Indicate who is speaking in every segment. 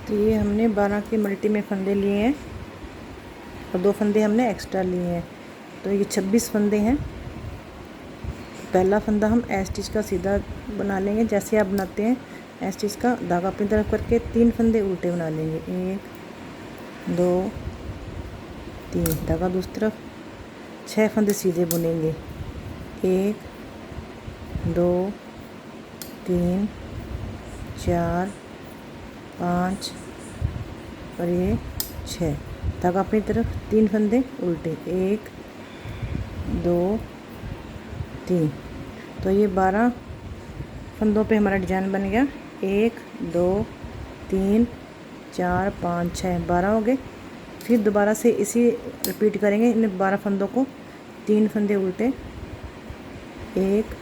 Speaker 1: तो ये हमने 12 के मल्टी में फंदे लिए हैं और 2 फंदे हमने एक्स्ट्रा लिए हैं, तो ये 26 फंदे हैं। पहला फंदा हम ए स्टिच का सीधा बना लेंगे, जैसे आप बनाते हैं ए स्टिच का। धागा अपनी तरफ करके 3 फंदे उल्टे बना लेंगे, 1 2 3। धागा दूसरी तरफ, 6 फंदे सीधे बुनेंगे, 1 2 3 4 5 और ये 6। धागा अपनी तरफ, 3 फंदे उल्टे, 1 2 3। तो ये 12 फंदों पे हमारा डिजाइन बन गया। 1 2 3 4 5 6, 12 हो गए। फिर दोबारा से इसी रिपीट करेंगे इन 12 फंदों को, 3 फंदे उल्टे, 1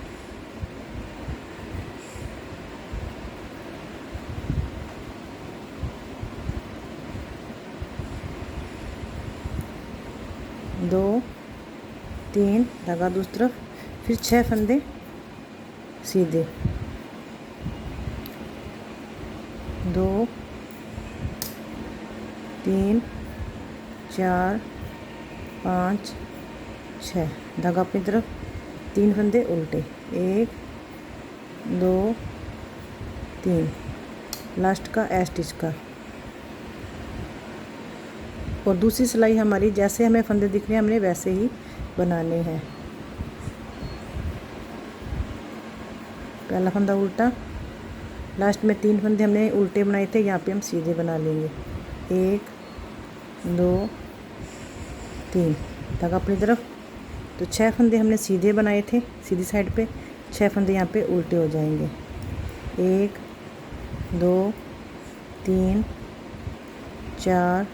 Speaker 1: 2 3। धागा दूसरी तरफ, फिर 6 फंदे सीधे, 2 3 4 5 6। धागा अपनी तरफ, 3 फंदे उल्टे, 1 2 3। लास्ट का ए स्टिच का। और दूसरी सिलाई हमारी जैसे हमें फंदे दिख रहे हैं हमने वैसे ही बनाने हैं। पहला फंदा उल्टा, लास्ट में 3 फंदे हमने उल्टे बनाए थे, यहाँ पे हम सीधे बना लेंगे, 1 2 3। धागा अपनी तरफ, तो 6 फंदे हमने सीधे बनाए थे सीधी साइड पे, 6 फंदे यहाँ पे उल्टे हो जाएंगे, 1 2 3 4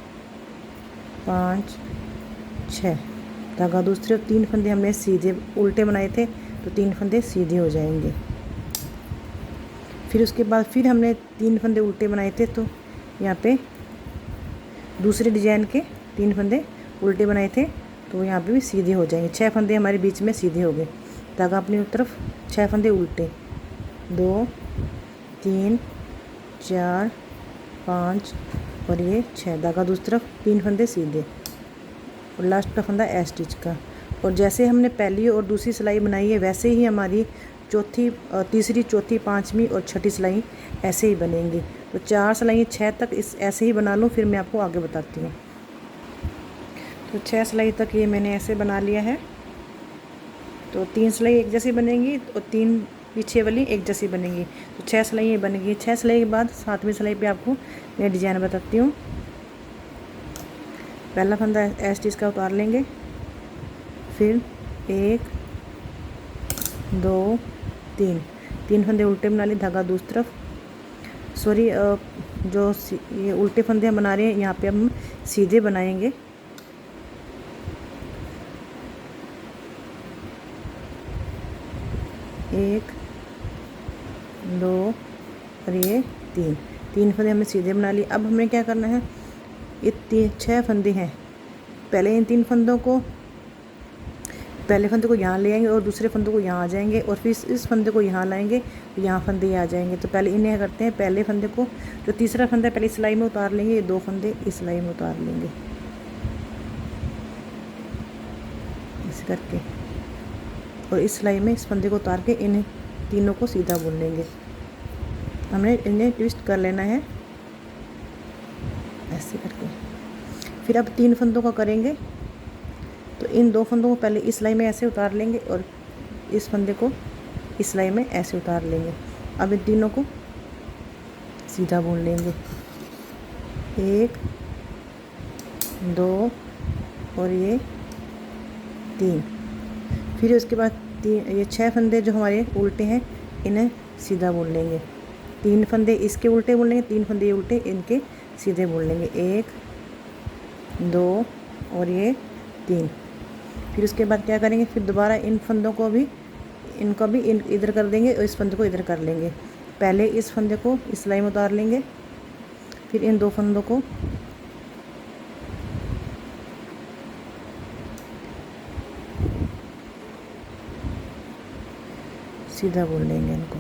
Speaker 1: 5 6। धागा दूसरी तरफ, 3 फंदे हमने सीधे उल्टे बनाए थे, तो 3 फंदे सीधे हो जाएंगे। फिर उसके बाद फिर हमने 3 फंदे उल्टे बनाए थे, तो यहाँ पे दूसरे डिजाइन के 3 फंदे उल्टे बनाए थे, तो यहाँ पे भी सीधे हो जाएंगे। 6 फंदे हमारे बीच में सीधे हो गए। धागा अपनी तरफ, 6 फंदे उल्टे, 2 3 4 5 और ये 6। धागा दूसरी तरफ, 3 फंदे सीधे और लास्ट का फंदा ए स्टिच का। और जैसे हमने पहली और दूसरी सिलाई बनाई है वैसे ही हमारी चौथी, तीसरी, चौथी, पाँचवीं और छठी सिलाई ऐसे ही बनेंगी। तो 4 सिलाई 6 तक इस ऐसे ही बना लूँ, फिर मैं आपको आगे बताती हूँ। तो 6 सिलाई तक ये मैंने ऐसे बना लिया है। तो 3 सिलाई एक जैसी बनेंगी और 3 पीछे वाली एक जैसी बनेंगी। तो 6 सिलाई बनेगी। 6 सिलाई के बाद 7वीं सिलाई पे आपको मैं डिजाइन बताती हूँ। पहला फंदा ए स्टिच का उतार लेंगे, फिर 1 2 3 फंदे उल्टे बना लिए। धागा दूसरी तरफ, सॉरी जो ये उल्टे फंदे हम बना रहे हैं यहाँ पे हम सीधे बनाएंगे। एक 2 और ये 3 फंदे हमने सीधे बना लिए। अब हमें क्या करना है, ये 6 फंदे हैं। पहले इन 3 फंदों को, पहले फंदे को यहाँ ले आएंगे और दूसरे फंदे को यहाँ आ जाएंगे और फिर इस फंदे को यहाँ लाएंगे, यहाँ फंदे आ जाएंगे। तो पहले इन्हें करते हैं, पहले फंदे को, जो तीसरा फंदा पहले सिलाई में उतार लेंगे, ये 2 फंदे इस सिलाई में उतार लेंगे ऐसे करके, और इस सिलाई में इस फंदे को उतार के इन तीनों को सीधा बुन लेंगे। हमने इन्हें ट्विस्ट कर लेना है ऐसे करके। फिर अब 3 फंदों का करेंगे, तो इन 2 फंदों को पहले इस सिलाई में ऐसे उतार लेंगे और इस फंदे को इस सिलाई में ऐसे उतार लेंगे। अब इन तीनों को सीधा बुन लेंगे, 1 2 और ये 3। फिर उसके बाद ये 6 फंदे जो हमारे उल्टे हैं इन्हें सीधा बुन लेंगे। 3 फंदे इसके उल्टे बुन लेंगे, 3 फंदे उल्टे इनके सीधे बुन लेंगे, 1 2 और ये 3। फिर उसके बाद क्या करेंगे, फिर दोबारा इन फंदों को भी, इनको भी इधर कर देंगे और इस फंदे को इधर कर लेंगे। पहले इस फंदे को इस सिलाई में उतार लेंगे, फिर इन 2 फंदों को सीधा बुन लेंगे, इनको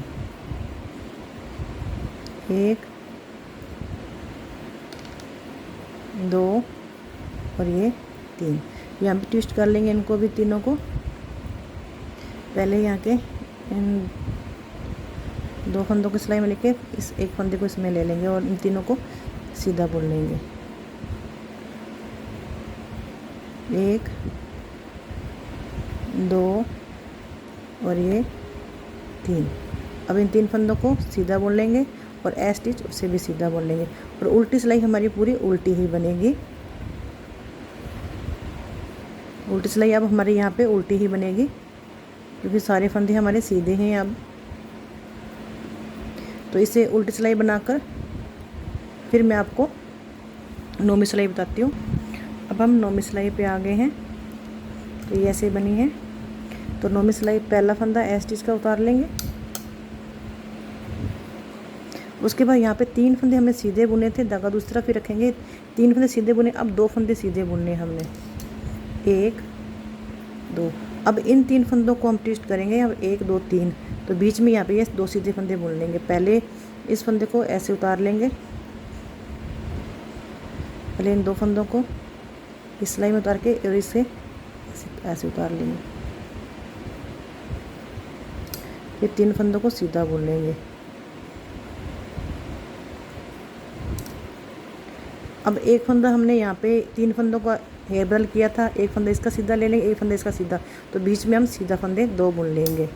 Speaker 1: 1 2 और ये 3। यहाँ पे ट्विस्ट कर लेंगे इनको भी तीनों को। पहले यहाँ के इन 2 फंदों को सिलाई में लेके इस एक फंदे को इसमें ले लेंगे और इन तीनों को सीधा बुन लेंगे। 1 2 और ये 3। अब इन 3 फंदों को सीधा बुन लेंगे और ए स्टिच उसे भी सीधा बुन लेंगे और उल्टी सिलाई हमारी पूरी उल्टी ही बनेगी। उल्टी सिलाई अब हमारे यहाँ पे उल्टी ही बनेगी क्योंकि सारे फंदे हमारे सीधे हैं अब। तो इसे उल्टी सिलाई बनाकर फिर मैं आपको नौवीं सिलाई बताती हूँ। अब हम नौवीं सिलाई पे आ गए हैं। तो ये ऐसे बनी है। तो नौवीं सिलाई पहला फंदा ए स्टिच का उतार लेंगे। उसके बाद यहाँ पे 3 फंदे हमने सीधे बुने थे, धागा दूसरी तरफ ही रखेंगे। 3 फंदे सीधे बुने, अब 2 फंदे सीधे बुनने हमने। 1 2। अब इन 3 फंदों को हम ट्विस्ट करेंगे। अब 1 2 3। तो बीच में यहाँ पे ये 2 सीधे फंदे बुन लेंगे। पहले इस फंदे को ऐसे उतार लेंगे। पहले इन 2 फंदों को इस सिलाई में उतार के और इसे ऐसे उतार लेंगे। फिर 3 फंदों को सीधा बुन लेंगे। अब एक फंदा हमने यहाँ पे 3 फंदों का हेयर बदल किया था। एक फंदा इसका सीधा ले लेंगे, एक फंदा इसका सीधा। तो बीच में हम सीधा फंदे 2 बुन लेंगे।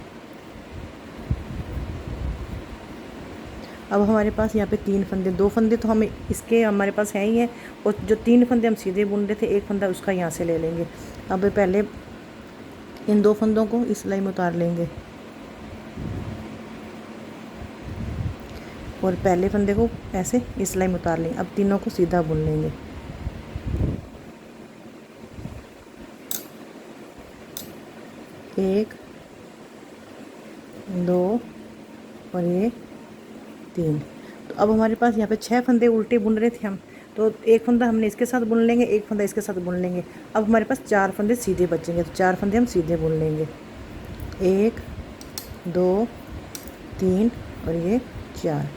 Speaker 1: अब हमारे पास यहाँ पे 3 फंदे, 2 फंदे तो हमें इसके हमारे पास है ही है और जो 3 फंदे हम सीधे बुन रहे थे एक फंदा उसका यहाँ से ले लेंगे। अब पहले इन 2 फंदों को इस सिलाई में उतार लेंगे और पहले फंदे को ऐसे इस सिलाई में उतार लेंगे। अब तीनों को सीधा बुन लेंगे। एक 2 और ये 3। तो अब हमारे पास यहाँ पे 6 फंदे उल्टे बुन रहे थे हम। तो एक फंदा हमने इसके साथ बुन लेंगे, एक फंदा इसके साथ बुन लेंगे। अब हमारे पास 4 फंदे सीधे बचेंगे। तो 4 फंदे हम सीधे बुन लेंगे। 1 2 3 और ये 4।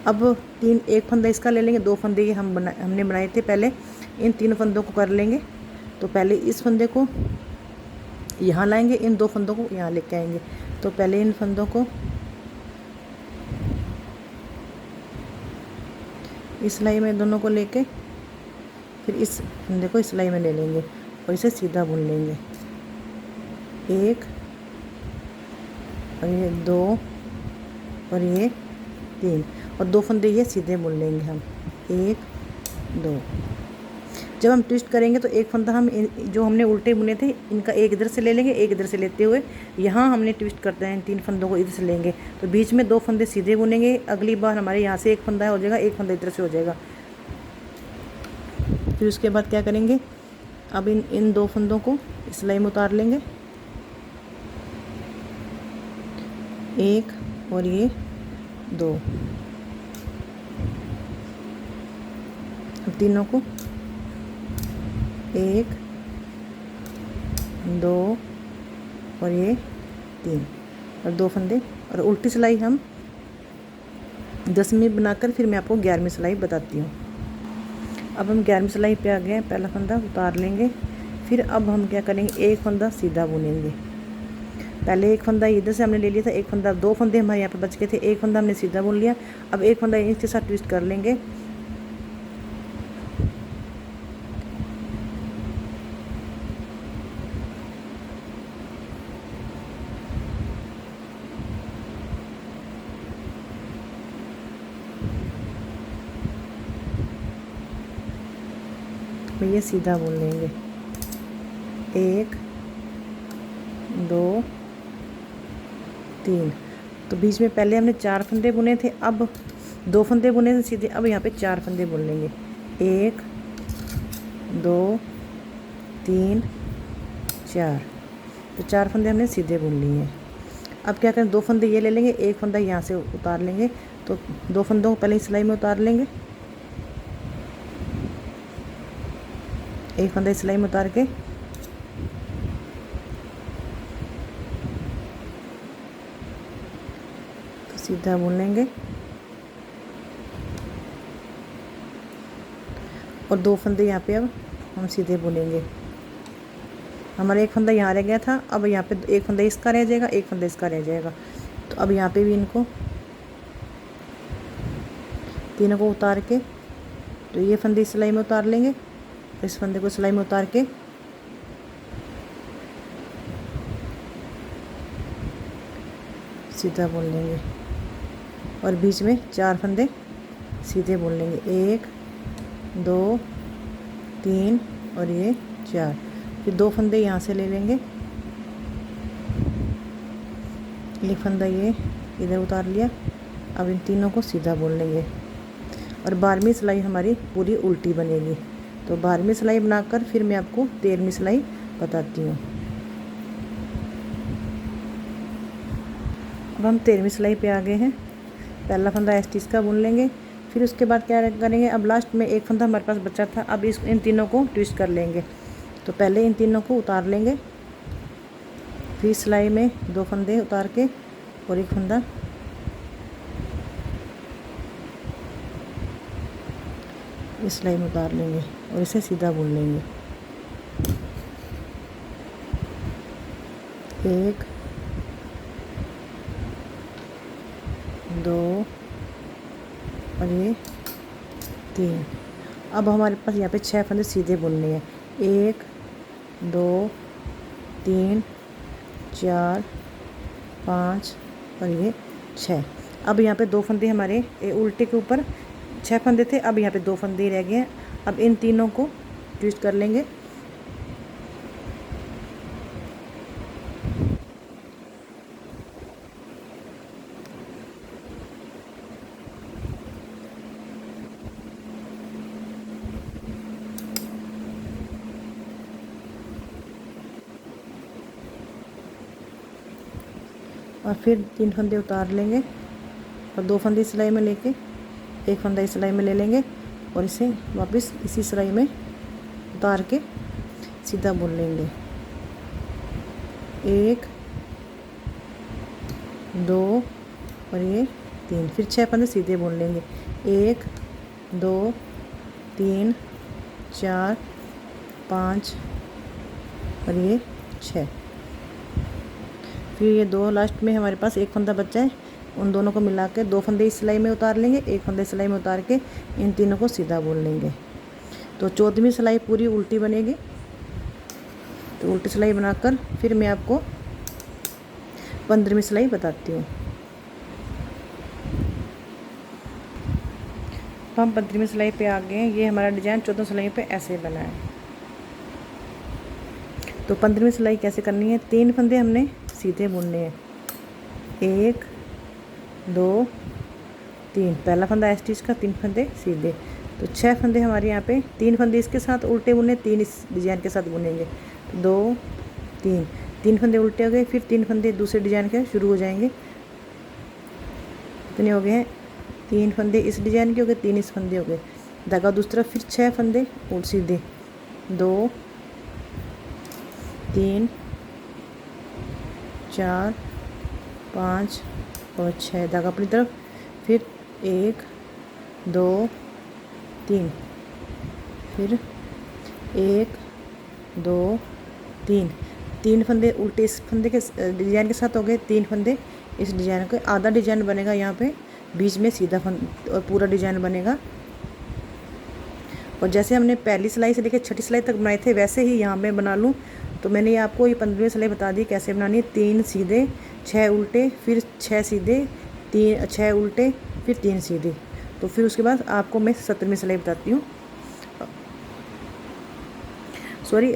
Speaker 1: अब एक फंदा इसका ले लेंगे, 2 फंदे ये हमने बनाए थे पहले। इन 3 फंदों को कर लेंगे। तो पहले इस फंदे को यहाँ लाएंगे, इन 2 फंदों को यहाँ लेके आएंगे। तो पहले इन फंदों को इस सिलाई में दोनों को लेके फिर इस फंदे को इस सिलाई में ले लेंगे और इसे सीधा बुन लेंगे। 1 और ये 2 और ये 3 और 2 फंदे ये सीधे बुन लेंगे हम। 1 2। जब हम ट्विस्ट करेंगे तो एक फंदा हम जो हमने उल्टे बुने थे इनका एक इधर से ले लेंगे, एक इधर से लेते हुए यहाँ हमने ट्विस्ट करते हैं। 3 फंदों को इधर से लेंगे तो बीच में 2 फंदे सीधे बुनेंगे। अगली बार हमारे यहाँ से एक फंदा हो जाएगा, एक फंदा इधर से हो जाएगा। फिर उसके बाद क्या करेंगे, अब इन 2 फंदों को इस सिलाई में उतार लेंगे। 1 और ये 2। अब तीनों को 1 2 और ये 3 और 2 फंदे और उल्टी सिलाई हम 10वीं बनाकर फिर मैं आपको 11वीं सिलाई बताती हूँ। अब हम 11वीं सिलाई पे आ गए हैं। पहला फंदा उतार लेंगे। फिर अब हम क्या करेंगे, एक फंदा सीधा बुनेंगे। पहले एक फंदा इधर से हमने ले लिया था, एक फंदा 2 फंदे हमारे यहाँ पे बच गए थे, एक फंदा हमने सीधा बुन लिया। अब एक फंदा इसके साथ ट्विस्ट कर लेंगे। तो ये सीधा बुन लेंगे। 1 2 3। तो बीच में पहले हमने 4 फंदे बुने थे, अब 2 फंदे बुने थे सीधे। अब यहाँ पे 4 फंदे बुन लेंगे। 1 2 3 4। तो 4 फंदे हमने सीधे बुन लिए हैं। अब क्या करें, 2 फंदे ये ले लेंगे, एक फंदा यहाँ से उतार लेंगे। तो 2 फंदों को पहले सिलाई में उतार लेंगे। एक फंदा सिलाई में उतार के तो सीधा बुन लेंगे। और 2 फंदे यहाँ पे अब हम सीधे बुनेंगे। हमारा एक फंदा यहाँ रह गया था, अब यहाँ पे एक फंदा इसका रह जाएगा, एक फंदा इसका रह जाएगा। तो अब यहाँ पे भी इनको तीनों को उतार के, तो ये फंदे इस सिलाई में उतार लेंगे, इस फंदे को सिलाई में उतार के सीधा बुन लेंगे और बीच में 4 फंदे सीधे बुन लेंगे। 1 2 3 और ये 4। फिर 2 फंदे यहाँ से ले लेंगे, एक फंदा ये इधर उतार लिया। अब इन तीनों को सीधा बुन लेंगे और 12वीं सिलाई हमारी पूरी उल्टी बनेगी। तो 12वीं सिलाई बनाकर फिर मैं आपको 13वीं सिलाई बताती हूँ। अब हम 13वीं सिलाई पे आ गए हैं। पहला फंदा एस स्टिच का बुन लेंगे, फिर उसके बाद क्या करेंगे, अब लास्ट में एक फंदा हमारे पास बचा था, अब इन तीनों को ट्विस्ट कर लेंगे। तो पहले इन तीनों को उतार लेंगे, फिर सिलाई में 2 फंदे उतार के और एक फंदा इस सिलाई में उतार लेंगे और इसे सीधा बुन लेंगे। 1 2 और ये 3। अब हमारे पास यहाँ पे 6 फंदे सीधे बुनने हैं। 1 2 3 4 5 और ये 6। अब यहाँ पे 2 फंदे हमारे उल्टे के ऊपर 6 फंदे थे, अब यहाँ पे 2 फंदे ही रह गए हैं। अब इन तीनों को ट्विस्ट कर लेंगे। और फिर 3 फंदे उतार लेंगे और 2 फंदे सिलाई में लेके एक फंदा इस सिलाई में ले लेंगे और इसे वापस इसी सिलाई में उतार के सीधा बुन लेंगे। 1 2 और ये 3। फिर 6 फंदे सीधे बुन लेंगे। 1 2 3 4 5 और ये 6। फिर ये 2 लास्ट में हमारे पास एक फंदा बचा है, उन दोनों को मिला के 2 फंदे इस सिलाई में उतार लेंगे, एक फंदे सिलाई में उतार के इन तीनों को सीधा बुन लेंगे। तो 14वीं सिलाई पूरी उल्टी बनेगी। तो उल्टी सिलाई बनाकर फिर मैं आपको 15वीं सिलाई बताती हूँ। तो हम 15वीं सिलाई पे आ गए हैं। ये हमारा डिजाइन 14 सिलाई पे ऐसे बना है। तो 15वीं सिलाई कैसे करनी है, 3 फंदे हमने सीधे बुनने हैं। 1 2 3। पहला फंदा एस स्टिच का, 3 फंदे सीधे। तो 6 फंदे हमारे यहाँ पे, 3 फंदे इसके साथ उल्टे बुने, 3 इस डिजाइन के साथ बुनेंगे। 2 3 3 फंदे उल्टे हो गए, फिर 3 फंदे दूसरे डिजाइन के शुरू हो जाएंगे। कितने हो गए हैं, 3 फंदे इस डिजाइन के हो गए, 3 इस फंदे हो गए, धागा दूसरा, फिर 6 फंदे और सीधे। 2 3 4 5 और 6 धागा अपनी तरफ, फिर 1 2 3, फिर 1 2 3 3 फंदे उल्टे इस फंदे के डिजाइन के साथ हो गए, 3 फंदे इस डिजाइन के, आधा डिजाइन बनेगा यहाँ पे, बीच में सीधा और पूरा डिजाइन बनेगा। और जैसे हमने पहली सिलाई से लेकर छठी सिलाई तक बनाए थे वैसे ही यहाँ मैं बना लूँ। तो मैंने आपको ये 15वीं सिलाई बता दी कैसे बनानी है। 3 सीधे 6 उल्टे, फिर 6 सीधे 3 6 उल्टे, फिर 3 सीधे। तो फिर उसके बाद आपको मैं 17वीं सिलाई बताती हूँ। सॉरी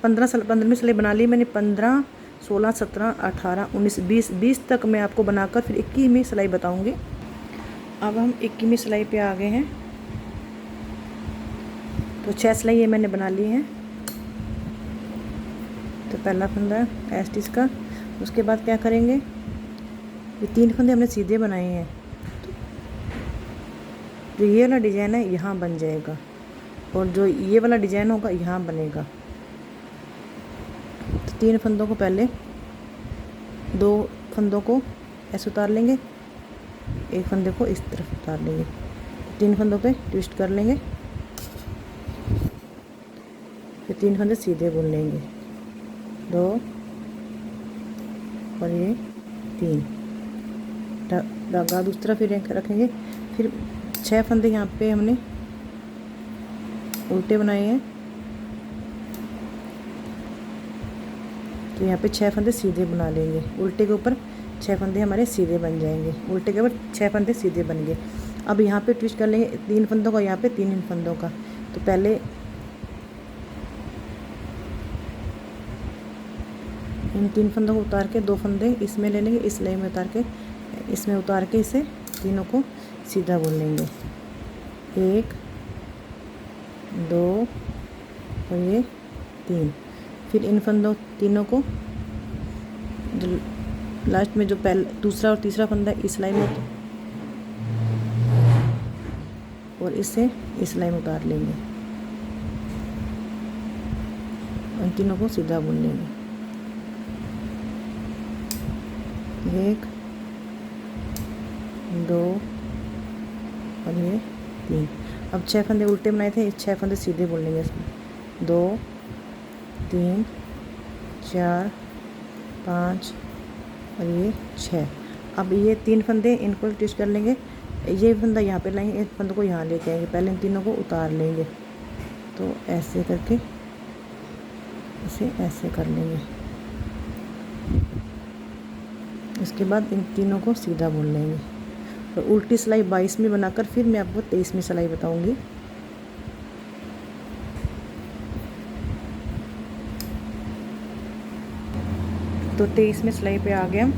Speaker 1: 15वीं सिलाई बना ली मैंने। 15 16 17 18 19 20 तक मैं आपको बनाकर फिर 21वीं सिलाई बताऊँगी। अब हम 21वीं सिलाई पे आ गए हैं। तो 6 सिलाई ये मैंने बना ली हैं। तो पहला फंदा एस स्टिच का, उसके बाद क्या करेंगे, ये 3 फंदे हमने सीधे बनाए हैं। जो ये वाला डिज़ाइन है यहाँ बन जाएगा और जो ये वाला डिज़ाइन होगा यहाँ बनेगा। तो 3 फंदों को पहले 2 फंदों को ऐसे उतार लेंगे, एक फंदे को इस तरफ उतार लेंगे, 3 फंदों पे ट्विस्ट कर लेंगे फिर 3 फंदे सीधे बुन लेंगे, 2 और ये 3, धागा दूसरा फिर रखेंगे। फिर 6 फंदे यहाँ पे हमने उल्टे बनाए हैं, तो यहाँ पे 6 फंदे सीधे बना लेंगे। उल्टे के ऊपर 6 फंदे हमारे सीधे बन जाएंगे, उल्टे के ऊपर 6 फंदे सीधे बन गए। अब यहाँ पे ट्विस्ट कर लेंगे 3 फंदों का, यहाँ पे 3 फंदों का। तो पहले इन 3 फंदों को उतार के 2 फंदे इसमें ले लेंगे, इस सिलाई में उतार के इसमें उतार के इसे तीनों को सीधा बुन लेंगे, 1 2 और ये 3। फिर इन फंदों तीनों को जो लास्ट में जो दूसरा और तीसरा फंदा इस सिलाई में और इससे इस सिलाई में उतार लेंगे, इन तीनों को सीधा बुन लेंगे, 1 2 और ये 3। अब 6 फंदे उल्टे बनाए थे, 6 फंदे सीधे बुन लेंगे इसमें, 2 3 4 5 और ये 6। अब ये 3 फंदे इनको ट्विस्ट कर लेंगे, ये फंदा यहाँ पे लाएंगे, एक फंदे को यहाँ लेके आएंगे, पहले इन तीनों को उतार लेंगे। तो ऐसे करके इसे ऐसे कर लेंगे, इसके बाद इन तीनों को सीधा बुन लेंगे। और उल्टी सिलाई 22वीं बनाकर फिर मैं आपको 23वीं सिलाई बताऊंगी। तो 23वीं सिलाई पे आ गए हम।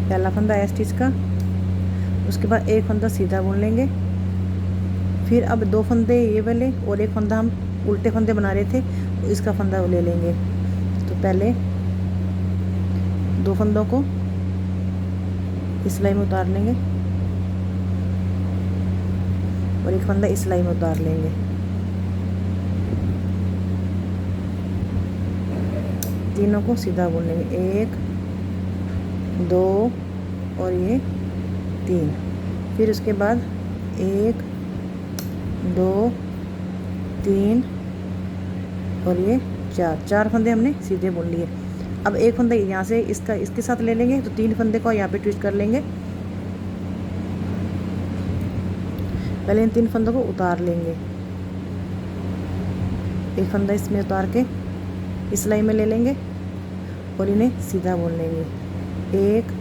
Speaker 1: पहला फंदा है स्टिच का, उसके बाद एक फंदा सीधा बुन लेंगे। फिर अब 2 फंदे ये वाले और एक फंदा हम उल्टे फंदे बना रहे थे, तो इसका फंदा ले लेंगे। तो पहले 2 फंदों को इस सिलाई में उतार लेंगे और एक फंदा इस सिलाई में उतार लेंगे। तीनों को सीधा बुन लेंगे, 1 2 और ये 3। फिर उसके बाद 1 2 3 और ये 4 फंदे हमने सीधे बुन लिए। अब एक फंदा यहाँ से इसके साथ ले लेंगे, तो 3 फंदे को यहाँ पे ट्विस्ट कर लेंगे। पहले इन 3 फंदों को उतार लेंगे, एक फंदा इसमें उतार के इस सिलाई में ले लेंगे और इन्हें सीधा बुन लेंगे, 1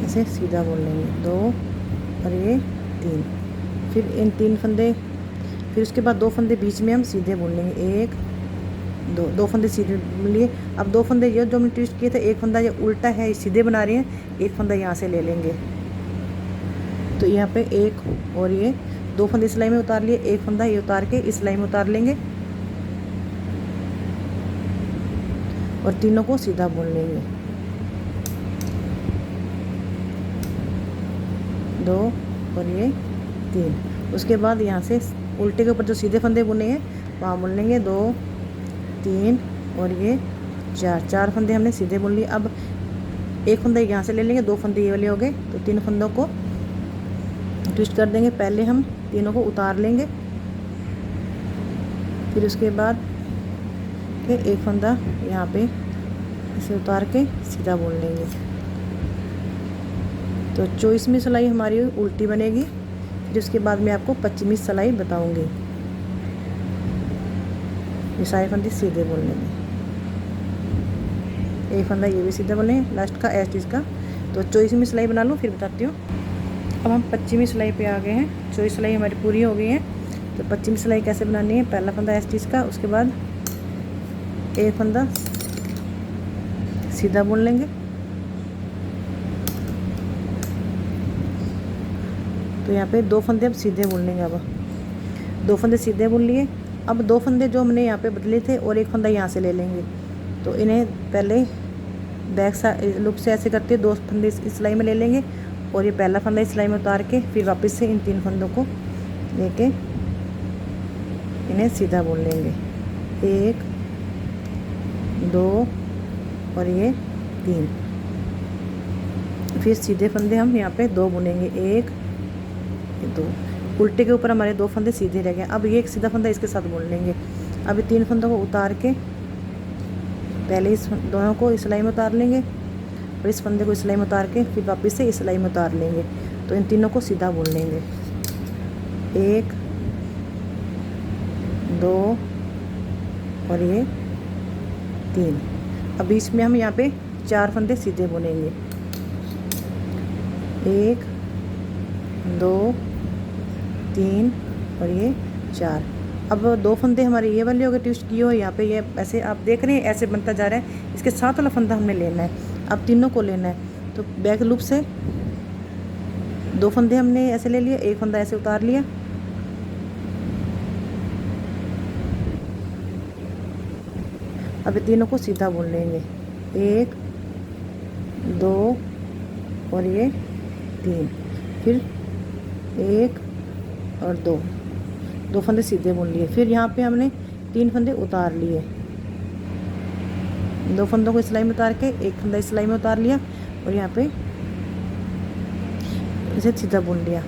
Speaker 1: ऐसे सीधा बुन लेंगे, 2 और ये 3। फिर इन 3 फंदे, फिर उसके बाद 2 फंदे बीच में हम सीधे बुन लेंगे, 1 2 फंदे सीधे बुन लिए। अब 2 फंदे ये जो हमने ट्विस्ट किए थे, एक फंदा ये उल्टा है, सीधे बना रहे हैं, एक फंदा यहाँ से ले लेंगे। तो यहाँ पे 1 और ये 2 फंदे सिलाई में उतार लिए, एक फंदा ये उतार के इस सिलाई में उतार लेंगे और तीनों को सीधा बुन लेंगे, 2 और ये 3। उसके बाद यहाँ से उल्टे के ऊपर जो सीधे फंदे बुने हैं वहाँ बुन लेंगे, 2 3 और ये 4 फंदे हमने सीधे बुन लिए। अब एक फंदा यहाँ से ले लेंगे, 2 फंदे ये वाले हो गए, तो 3 फंदों को ट्विस्ट कर देंगे। पहले हम तीनों को उतार लेंगे, फिर उसके बाद फिर एक फंदा यहाँ पे इसे उतार के सीधा बुन लेंगे। तो 24वीं सिलाई हमारी उल्टी बनेगी। फिर उसके बाद मैं आपको 25वीं सिलाई बताऊंगी। ये सारे फंदे सीधे बुन लेंगे, एक फंदा ये भी सीधा बुन लेंगे लास्ट का एस्टिच का। तो 24वीं सिलाई बना लूँ फिर बताती हूँ। अब हम 25वीं सिलाई पे आ गए हैं। 24 सिलाई हमारी पूरी हो गई है। तो 25वीं सिलाई कैसे बनानी है, पहला फंदा एस्टिच का, उसके बाद एक फंदा सीधा बुन लेंगे। तो यहाँ पे 2 फंदे अब सीधे बुन लेंगे। अब 2 फंदे सीधे बुन लिए। अब 2 फंदे जो हमने यहाँ पे बदले थे और एक फंदा यहाँ से ले लेंगे। तो इन्हें पहले बैक साइड लुक से ऐसे करते 2 फंदे इस सिलाई में ले लेंगे और ये पहला फंदा इस सिलाई में उतार के फिर वापस से इन 3 फंदों को लेके इन्हें सीधा बुन लेंगे, 1 2 और ये 3। फिर सीधे फंदे हम यहाँ पे 2 बुनेंगे, 1 2। उल्टे के ऊपर हमारे 2 फंदे सीधे रह गए। अब ये एक सीधा फंदा इसके साथ बुन लेंगे। अब 3 फंदों को उतार के पहले इस दोनों को इस सिलाई में उतार लेंगे और इस फंदे को इस सिलाई में उतार के फिर वापस से इस सिलाई में उतार लेंगे। तो इन तीनों को सीधा बुन लेंगे, 1 2 और ये 3। अब बीच में हम यहाँ पे 4 फंदे सीधे बुनेंगे, 1 2 3 और ये 4। अब 2 फंदे हमारे ये वाले हो गए ट्विस्ट किए हुए। यहाँ पे ये ऐसे आप देख रहे हैं ऐसे बनता जा रहा है। इसके साथ वाला फंदा हमने लेना है, अब तीनों को लेना है। तो बैक लूप से 2 फंदे हमने ऐसे ले लिए, 1 फंदा ऐसे उतार लिया। अब तीनों को सीधा बुन लेंगे, 1 2 और ये 3। फिर 1 और 2 फंदे सीधे बुन लिए। फिर यहाँ पे हमने 3 फंदे उतार लिए, 2 फंदों को सिलाई में उतार के 1 फंदा इस सिलाई में उतार लिया और यहाँ पे इसे सीधा बुन लिया।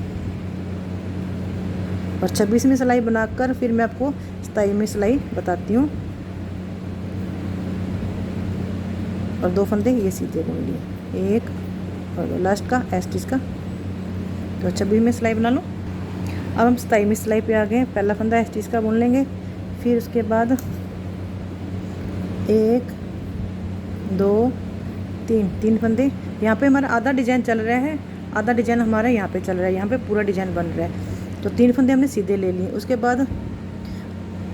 Speaker 1: और 26वीं सिलाई बनाकर फिर मैं आपको 27वीं सिलाई बताती हूँ। और 2 फंदे ये सीधे बुन लिए, 1 और लास्ट का स्टिच का। तो 26वीं सिलाई बना लो। अब हम 27वीं सिलाई पे आ गए। पहला फंदा स्टिच का बुन लेंगे, फिर उसके बाद 1 2 3 फंदे। यहाँ पे हमारा आधा डिजाइन चल रहा है, आधा डिजाइन हमारा यहाँ पे चल रहा है, यहाँ पे पूरा डिजाइन बन रहा है। तो 3 फंदे हमने सीधे ले लिए। उसके बाद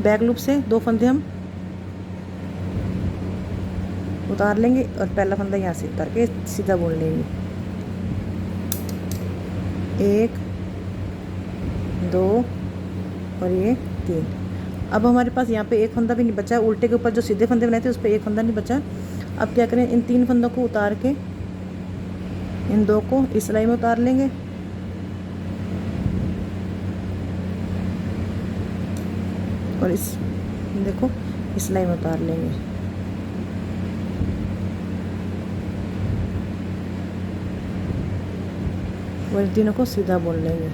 Speaker 1: बैक लूप से 2 फंदे हम उतार लेंगे और पहला फंदा यहाँ से उतार के सीधा बुन लेंगे, 1 2 और ये 3। अब हमारे पास यहाँ पे 1 फंदा भी नहीं बचा। उल्टे के ऊपर जो सीधे फंदे बनाए थे उस पर 1 फंदा नहीं बचा। अब क्या करें, इन 3 फंदों को उतार के इन 2 को इस सिलाई में उतार लेंगे और इस देखो इस सिलाई में उतार लेंगे। और इन तीनों को सीधा बुन लेंगे,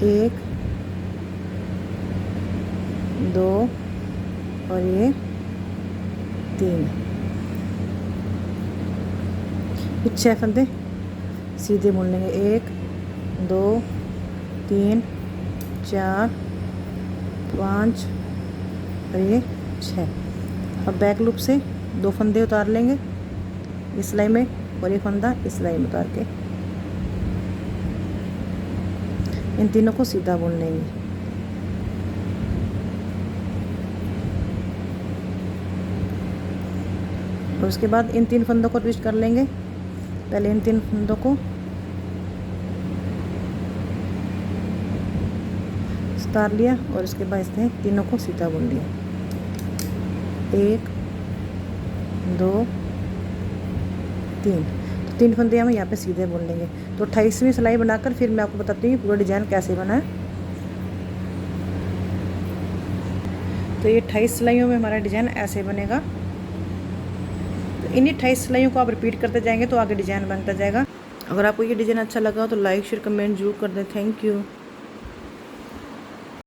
Speaker 1: 1 2 और ये 3। फिर 6 फंदे सीधे बुन लेंगे, 1 2 3 4 5 और ये 6। अब बैक लूप से 2 फंदे उतार लेंगे इस सिलाई में और 1 फंदा इस सिलाई में उतार के इन तीनों को सीधा बुन लेंगे। और उसके बाद इन 3 फंदों को ट्विस्ट कर लेंगे। पहले इन 3 फंदों को उतार लिया और उसके बाद इसने तीनों को सीधा बुन लिया, 1 2 3। तो 3 फंदे हम यहाँ पे सीधे बुन लेंगे। तो 28वीं सिलाई बनाकर फिर मैं आपको बताती हूँ पूरा डिजाइन कैसे बना है। तो ये 28 सिलाइयों में हमारा डिजाइन ऐसे बनेगा। तो इन्हीं 28 सिलाइयों को आप रिपीट करते जाएंगे तो आगे डिजाइन बनता जाएगा। अगर आपको ये डिजाइन अच्छा लगा हो तो लाइक शेयर कमेंट जरूर कर दें। Thank you.